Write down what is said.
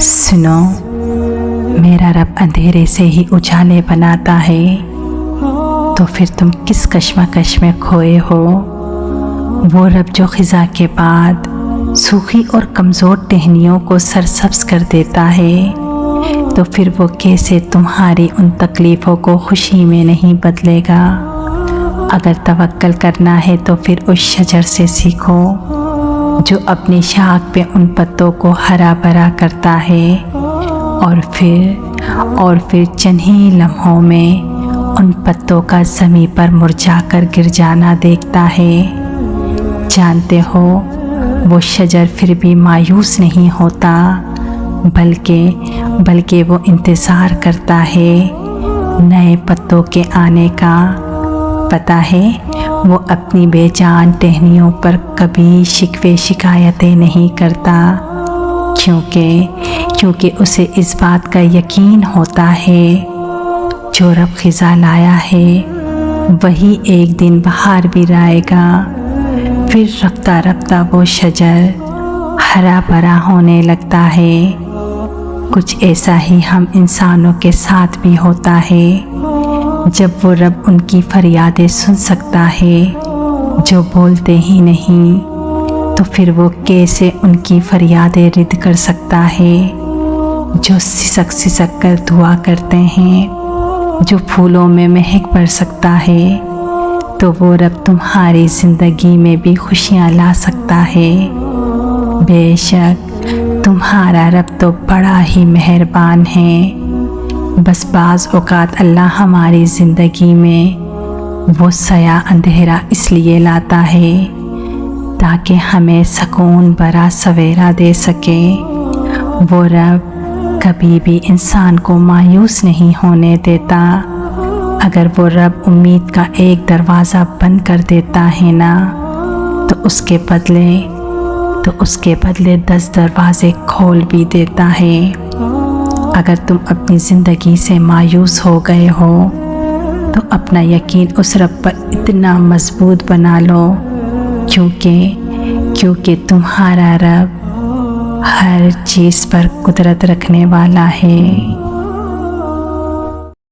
सुनो, मेरा रब अंधेरे से ही उजाले बनाता है, तो फिर तुम किस कश्मकश में खोए हो। वो रब जो ख़िज़ा के बाद सूखी और कमज़ोर टहनियों को सरसब्ज़ कर देता है, तो फिर वो कैसे तुम्हारी उन तकलीफ़ों को खुशी में नहीं बदलेगा। अगर तवक्कल करना है तो फिर उस शजर से सीखो जो अपनी शाख पे उन पत्तों को हरा भरा करता है और फिर चंद ही लम्हों में उन पत्तों का ज़मीं पर मुरझाकर गिर जाना देखता है। जानते हो, वो शजर फिर भी मायूस नहीं होता, बल्कि वो इंतज़ार करता है नए पत्तों के आने का। पता है, वो अपनी बेजान टहनियों पर कभी शिकवे शिकायतें नहीं करता, क्योंकि उसे इस बात का यकीन होता है जो रब ख़िज़ा लाया है वही एक दिन बहार भी लाएगा। फिर रफ्ता रफ्ता वो शजर हरा भरा होने लगता है। कुछ ऐसा ही हम इंसानों के साथ भी होता है। जब वो रब उनकी फरियादें सुन सकता है जो बोलते ही नहीं, तो फिर वो कैसे उनकी फरियादें रिद कर सकता है जो सिसक सिसक कर दुआ करते हैं। जो फूलों में महक बढ़ सकता है, तो वो रब तुम्हारी ज़िंदगी में भी खुशियाँ ला सकता है। बेशक तुम्हारा रब तो बड़ा ही मेहरबान है। बस बाज़ औक़ात अल्लाह हमारी ज़िंदगी में वो सया अंधेरा इसलिए लाता है ताकि हमें सुकून भरा सवेरा दे सके। वो रब कभी भी इंसान को मायूस नहीं होने देता। अगर वो रब उम्मीद का एक दरवाज़ा बंद कर देता है ना, तो उसके बदले 10 दरवाज़े खोल भी देता है। अगर तुम अपनी ज़िंदगी से मायूस हो गए हो, तो अपना यकीन उस रब पर इतना मज़बूत बना लो, क्योंकि तुम्हारा रब हर चीज़ पर कुदरत रखने वाला है।